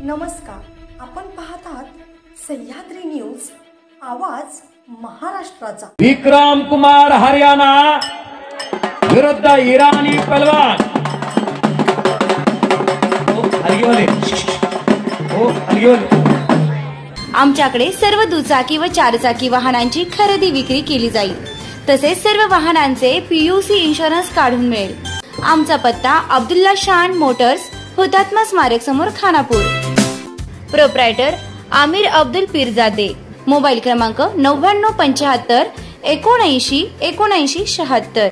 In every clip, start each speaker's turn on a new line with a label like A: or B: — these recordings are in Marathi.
A: नमस्कार, आपण पाहत आहात सह्याद्री न्यूज, आवाज महाराष्ट्राचा।
B: विक्रम कुमार हरियाणा विरुद्ध इराणी पहलवान।
C: आमच्याकडे सर्व दुचाकी व चारचाकी वाहनांची खरेदी विक्री केली जाईल। तसेच सर्व वाहनांचे PUC इन्शुरन्स काढून मिळेल। आमचा पत्ता अब्दुल्ला शान मोटर्स, हुतात्मा स्मारक समोर, खानापूर। प्रोप्रायटर आमिर अब्दुल पीरजादे। मोबाईल क्रमांक 9975 79 79 76।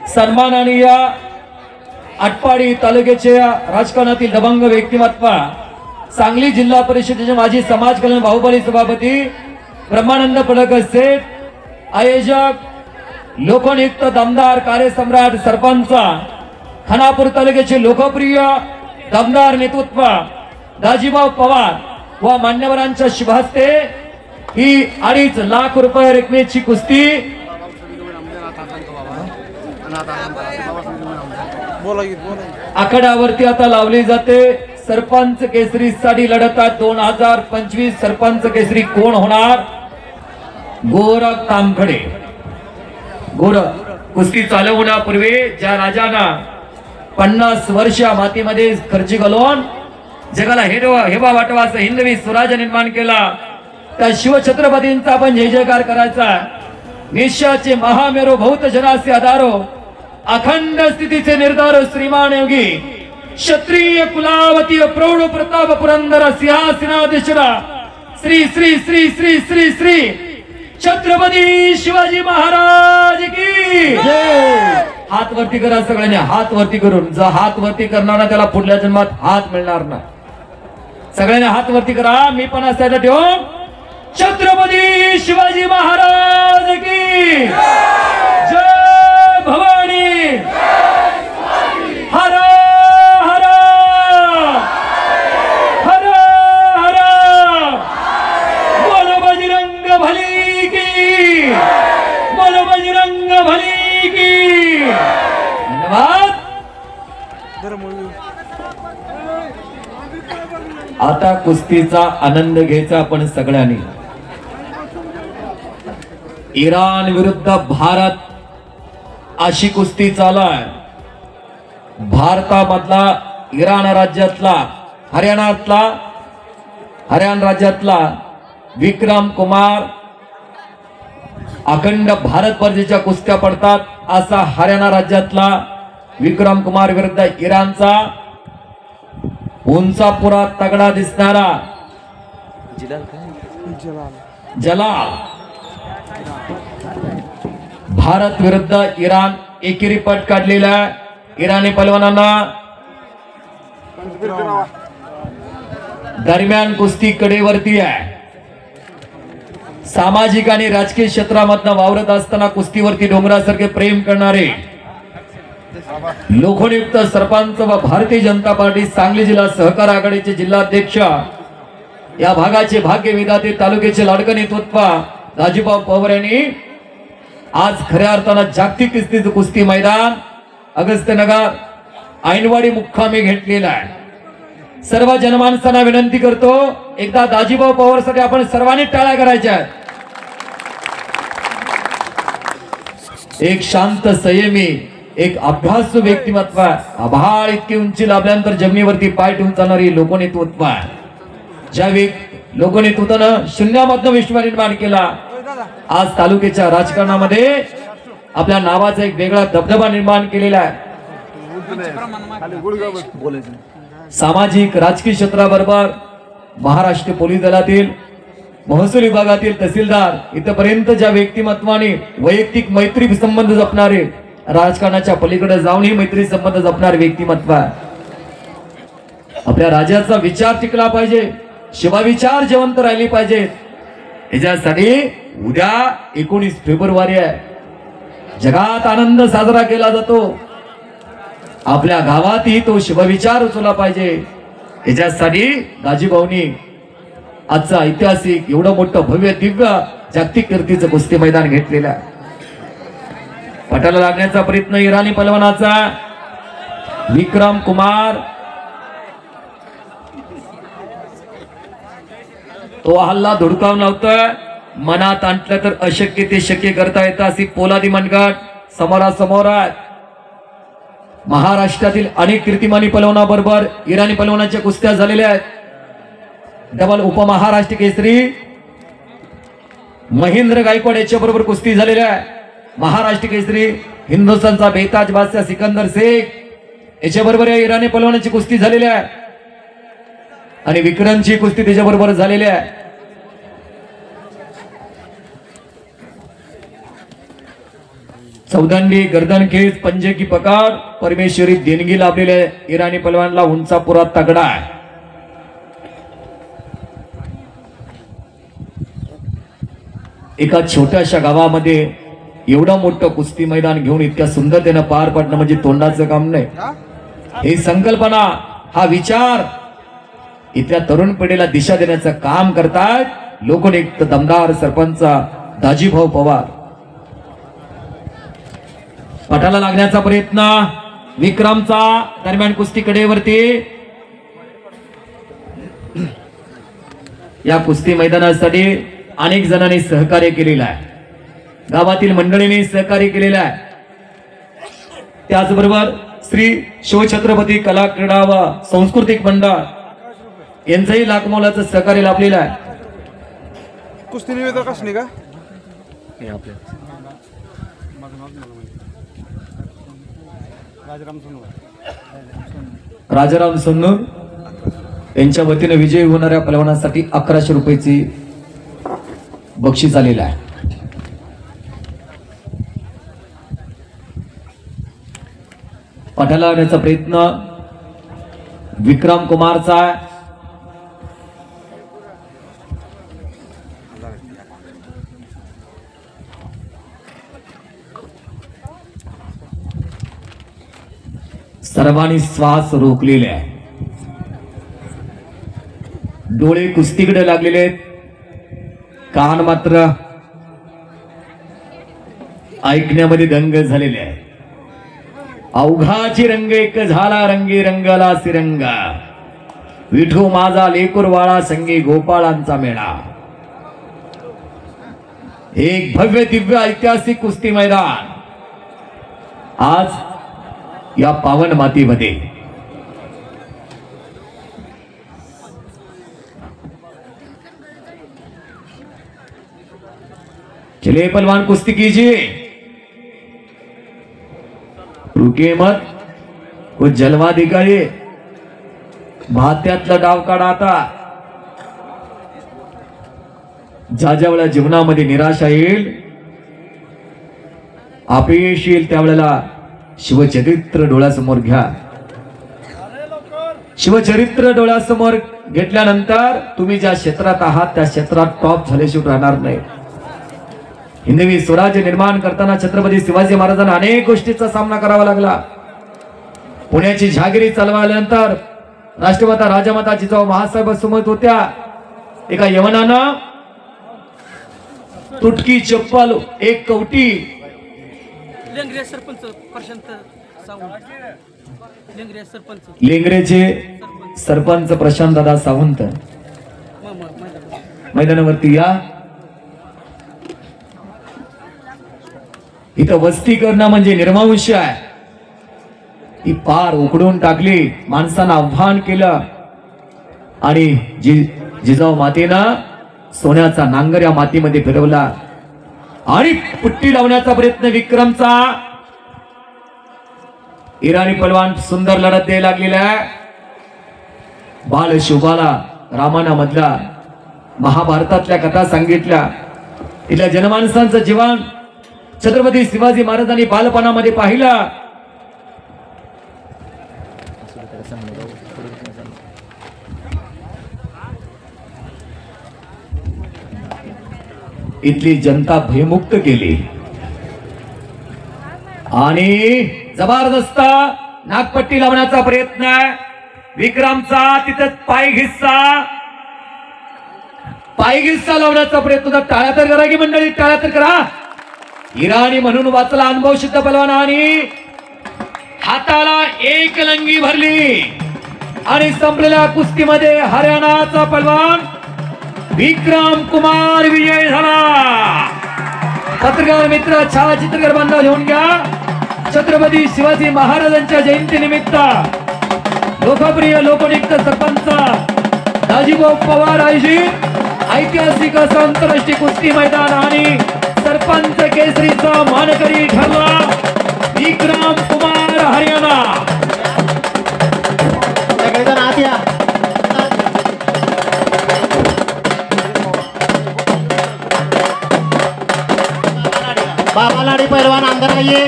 B: सन्माननीय आटपाडी तालुक्याच्या राजकारणातील दबंग व्यक्तिमत्व, सांगली जिल्हा परिषदेचे माजी समाज कल्याण बाहुबली सभापती ब्रह्मानंद पडळकर सेठ, आयोजक लोकनियुक्त दमदार कार्यसम्राट सरपंच, खानापूर तालुक्याचे लोकप्रिय दमदार नेतृत्व दाजीभाऊ पवार व मान्यवरांच्या शुभ हस्ते ही 2.5 लाख रुपये रकमेची कुस्ती आखाड्यावरती आता लावली जाते। सरपंच केसरी साठी लढत 2025 सरपंच केसरी कोण होणार? गोरख तामखडे। गोरख कुस्ती चालवण्यापूर्वी ज्या राजाना 50 वर्ष मातीमध्ये खर्ची घालून जगाला हेबा वाटवा असं हिंदवी स्वराज्य निर्माण केला, त्या शिवछत्रपतींचा आपण जय जयकार करायचा। निश्चयाचे महामेरू बहुत जनासे आधारो, अखंड स्थितीचे निर्धार श्रीमान योगी, क्षत्रिय कुलावती प्रौढ प्रताप पुरंदर सिंहासनाधीश्वरा श्री श्री श्री श्री श्री श्री छत्रपती शिवाजी महाराज की जय। हात वरती करा सगळ्यांनी, हात वरती करून। जो हात वरती करणार ना त्याला पुढल्या जन्मात हात मिळणार नाही। सगळ्यांनी हात वरती करा, मी पण असायला ठेवून छत्रपती शिवाजी महाराज की जय भवानी, हर हर हर हर, बोलो बजरंग भली की, बोलो बजरंग भली की। धन्यवाद। आता कुस्तीचा आनंद घ्यायचा आपण सगळ्यांनी। इराण विरुद्ध भारत अशी कुस्ती चालू आहे। भारतामधला इराण राज्यातला हरियाणा राज्यातला विक्रम कुमार अखंड भारतभरच्या कुस्त्या पडतात, असा हरियाणा राज्यातला विक्रम कुमार विरुद्ध इराणचा उंचापुरा तगडा दिसणारा जलाल। भारत विरुद्ध इराण एकेरी पट काढलेला इराणी पहलवानांना दरम्यान कुस्ती कडेवरती आहे। सामाजिक आणि राजकीय क्षेत्रामधनं वावरत असताना कुस्तीवरती डोंगरासारखे प्रेम करणारे लोकनियुक्त सरपंच व भारतीय जनता पार्टी सांगली जिल्हा सहकार आघाडीचे जिल्हाध्यक्ष, या भागाचे भाग्य विधाते, तालुक्याचे लाडकं नेतृत्व दाजीभाऊ पवार यांनी आज खऱ्या अर्थानं जागतिक कुस्तीचं कुस्ती मैदान अगस्त्यनगर ऐनवाडी मुक्कामी घेतलेला आहे। सर्व जनमानसांना विनंती करतो, एकदा दाजीभाऊ पवार साठी आपण सर्वांनी टाळ्या करायच्या आहेत। एक शांत संयमी एक अभ्यासू व्यक्तिमत्व, आभाळ इतकी उंची लाभल्यानंतर जमिनीवरती पाय ठेवून चालणारी लोकनेतृत्व आहे। ज्या लोकनेतृत्वानं शून्यामधनं विश्व निर्माण केला, आज तालुक्याच्या राजकारणामध्ये आपल्या नावाचा एक वेगळा दबदबा निर्माण केलेला आहे। सामाजिक राजकीय क्षेत्राबरोबर महाराष्ट्र पोलीस दलातील, महसूल विभागातील तहसीलदार इथपर्यंत ज्या व्यक्तिमत्वाने वैयक्तिक मैत्री संबंध जपणारे, राजकारणाच्या पलीकडे जाऊन ही मैत्री संबंध जपणारे व्यक्तिमत्व आहे। आपल्या राज्याचा विचार टिकला पाहिजे, शिवविचार जिवंत राहिली पाहिजे। याच्यासाठी उद्या 19 फेब्रुवारी आहे, जगात आनंद साजरा केला जातो। आपल्या गावातही तो शिवविचार उचलला पाहिजे। याच्यासाठी दाजीभाऊंनी आजचा ऐतिहासिक एवढं मोठं भव्य दिव्य जागतिक कीर्तीचं कुस्ती मैदान घेतलेलं आहे। पटाला लागण्याचा प्रयत्न इराणी पहलवानाचा विक्रम कुमार तो हल्ला धुडकावून लावतोय. मनात आणलं तर अशक्य ते शक्य करता येतं अशी पोलादी मनगट समोरासमोर आहे. महाराष्ट्रातील अनेक कीर्तिमानी पलवानाबरोबर इराणी पलवानांच्या कुस्त्या झालेल्या आहेत. डबल उपमहाराष्ट्र केसरी महेंद्र गायकवाड याच्या बरोबर कुस्ती झालेली आहे. महाराष्ट्र केसरी हिंदुस्थानचा बेताज बादशाह सिकंदर शेख याच्या बरोबर या इराणी पलवानांची कुस्ती झालेली आहे. आणि विक्रमची कुस्ती त्याच्या बरोबर झालेली आहे. चौदंडी गर्दन खेच पंजे की पकड परमेश्वरी देणगी लाभलेल्या इराणी पलवानला उंचा पुरा तगडा आहे. एका छोट्याशा गावामध्ये एवढं मोठं कुस्ती मैदान घेऊन इतक्या सुंदरतेनं पार पडणं म्हणजे तोंडाचं काम नाही. ही संकल्पना हा विचार इथल्या तरुण पिढीला दिशा देण्याचं काम करतात लोकनियुक्त दमदार सरपंच दाजीभाऊ पवार. पटाला लागण्याचा प्रयत्न विक्रमचा दरम्यान कुस्ती कडेवरती. या कुस्ती मैदानासाठी अनेक जणांनी सहकार्य केलेलं आहे. गावातील मंडळींनी सहकार्य केलेलं आहे. त्याचबरोबर श्री शिवछत्रपती कला क्रीडा व सांस्कृतिक मंडळ यांचंही लाख मोलाचं सहकार्य लाभलेलं आहे.
D: कुस्ती निवेदक असणे का
B: राजाराम सोन्नूर यांच्या वतीने विजयी होणाऱ्या पलवानांसाठी 1100 रुपयाची बक्षीस आलेलं आहे. पटाला आणण्याचा प्रयत्न विक्रम कुमारचा आहे. सर्वांनी श्वास रोखलेले आहे. डोळे कुस्तीकडे लागलेले आहेत. कान मात्र ऐकण्यामध्ये दंग झालेले आहे. अवघाची रंग एक झाला रंगी रंगला सिरंगा विठू माझा लेकुरवाळा संगी गोपाळांचा मेळा. एक भव्य दिव्य ऐतिहासिक कुस्ती मैदान आज या पावन मातीमध्ये. चलिए पहलवान कुश्ती कीजिए. रुके मत वो जलवा दिखाइए. भात्यातला डाव काढा. आता ज्या ज्या वेळेला जीवनामध्ये निराशा येईल अपयश येईल त्यावेळेला शिवचरित्र डोळ्यासमोर घ्या. शिवचरित्र डोळ्यासमोर घेतल्यानंतर तुम्ही ज्या क्षेत्रात आहात त्या क्षेत्रात टॉप झाल्याशिवाय राहणार नाही. हिंदवी स्वराज्य निर्माण करताना छत्रपती शिवाजी महाराजांना अनेक गोष्टीचा सामना करावा लागला. पुण्याची जहागिरी चालवल्यानंतर राष्ट्रमाता राजामाता जिजाऊ महासाहेब समोर होत्या. एका यवनानं तुटकी चप्पल एक कवटी
E: लेंगरे सरपंच प्रशांत सावंत
B: लेंगरेचे सरपंच प्रशांत दादा सावंत मैदानावरती या. इथं वस्ती करणं म्हणजे निर्मांश आहे. ती पार उकडून टाकली. माणसानं आव्हान केलं आणि जिजाऊ मातेनं सोन्याचा नांगर या मातीमध्ये फिरवला आणि पुट्टी लावण्याचा प्रयत्न विक्रमचा. इराणी पलवान सुंदर लढत द्यायला लागलेला आहे. बाल शुभाला रामायणामधला महाभारतातल्या कथा सांगितल्या. तिथल्या जनमानसांचं जीवन छत्रपती शिवाजी महाराजांनी बालपणामध्ये पाहिलं. इथली जनता भयमुक्त केली आणि जबरदस्त नागपट्टी लावण्याचा प्रयत्न आहे विक्रमचा. तिथं पाय घिस्सा लावण्याचा प्रयत्न. टाळ्या तर करा की मंडळी, टाळ्या तर करा. इराणी म्हणून वाचला अनुभव सिद्ध पलवान आणि हाताला एक लंगी भरली आणि संपलेल्या कुस्तीमध्ये हरियाणाचा पलवान विक्रम कुमार विजय झाला. पत्रकार मित्र, छायाचित्रकार बांधव लिहून घ्या. छत्रपती शिवाजी महाराजांच्या जयंती निमित्त लोकप्रिय लोकनियुक्त सरपंच दाजीभाऊ पवार आयोजित ऐतिहासिक असं आंतरराष्ट्रीय कुस्ती मैदान आणि सरपंच केसरीचा मानकरी ठरला विक्रम कुमार हरियाणा.
F: बाबा लाडी पैलवान अंदर आइए.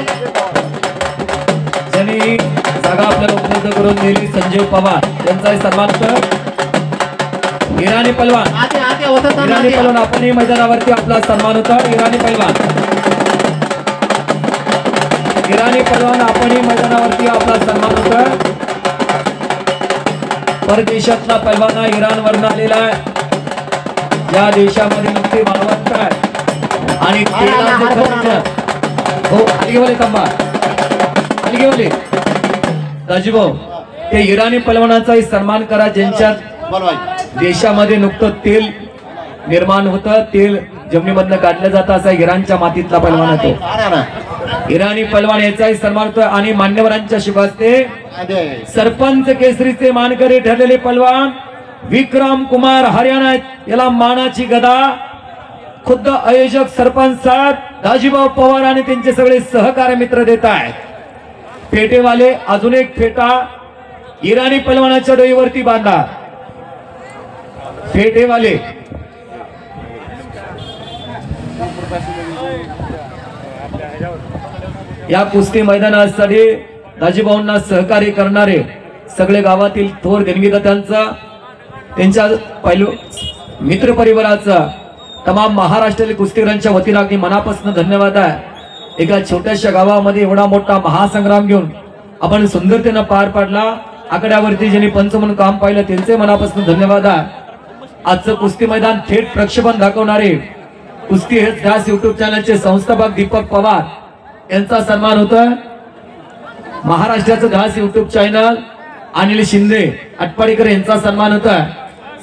B: ज्यांनी जागा आपल्याला उपलब्ध करून दिली संजय पवार यांचा सन्मान कर. इराणी पैलवान, इराणी पैलवान आपणही मैदानावरती आपला सन्मान होता. इराणी पैलवान, इराणी पैलवान आपणही मैदानावरती आपला सन्मान होता. परदेशातला पैलवान इराणवरून आलेला आहे. ज्या देशामध्ये नुकते मालवंत आहे आणि दाजीभाऊ ते इराणी पैलवानाचाही सन्मान करा ज्यांच्यात देशामध्ये नुकतं तेल निर्माण होतं. तेल जमिनीमधनं काढलं जातं असा इराणच्या मातीतला पैलवान होतो. इराणी पैलवान याचाही सन्मान होतो. आणि मान्यवरांच्या शुभास्ते सरपंच केसरीचे मानकरी ठरलेले पैलवान विक्रम कुमार हरियाणा याला मानाची गदा खुद्द आयोजक सरपंच साहेब दाजीभाऊ पवार आणि त्यांचे सगळे सहकारी मित्र देत आहेत. फेटेवाले अजून एक फेटा इराणी पैलवानाच्या डोईवरती बांधा. फेटेवाले या कुस्ती मैदानासाठी दाजीभाऊंना सहकार्य करणारे सगळे गावातील थोर देणगीदात्यांचा, त्यांच्या पैलू मित्र परिवाराचा, तमाम महाराष्ट्रातील कुस्तीगीरांच्या वतीने अगदी मनापासून धन्यवाद आहे. एका छोट्याशा गावामध्ये एवढा मोठा महासंग्राम घेऊन आपण सुंदरतेनं पार पाडला. आकड्यावरती ज्यांनी पंच म्हणून काम पाहिलं त्यांचे मनापासून धन्यवाद आहे. आजचं कुस्ती मैदान थेट प्रक्षेपण दाखवणारे कुस्ती हेच दास युट्यूब चॅनलचे संस्थापक दीपक पवार यांचा सन्मान होतोय. महाराष्ट्राचं दास युट्यूब चॅनल अनिल शिंदे आटपाडीकर यांचा सन्मान होतोय.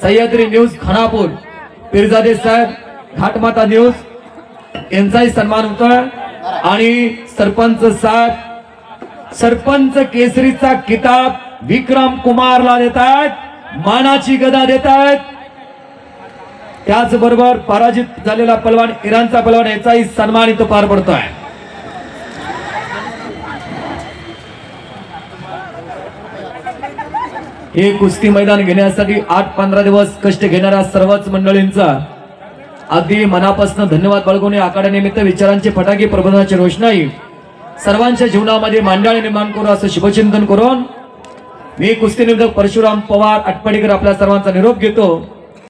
B: सह्याद्री न्यूज खानापूर पिरजादे साहेब, घाटमाता न्यूज यांचाही सन्मान होतोय. आणि सरपंच साहेब सरपंच केसरीचा किताब विक्रम कुमारला देत आहेत, मानाची गदा देत आहेत. त्याचबरोबर पराजित झालेला पलवान इराणचा पलवान याचाही सन्मान इथं पार पडतोय. हे कुस्ती मैदान घेण्यासाठी 8-15 दिवस कष्ट घेणाऱ्या सर्वच मंडळींचा अगदी मनापासून धन्यवाद बाळगून आखाड्यानिमित्त विचारांचे फटाके प्रबोधनाची रोषणाई सर्वांच्या जीवनामध्ये मांडाळी निर्माण करू असं शुभचिंतन करून मी कुस्ती निवेदक परशुराम पवार आटपाडीकर आपल्या सर्वांचा निरोप घेतो.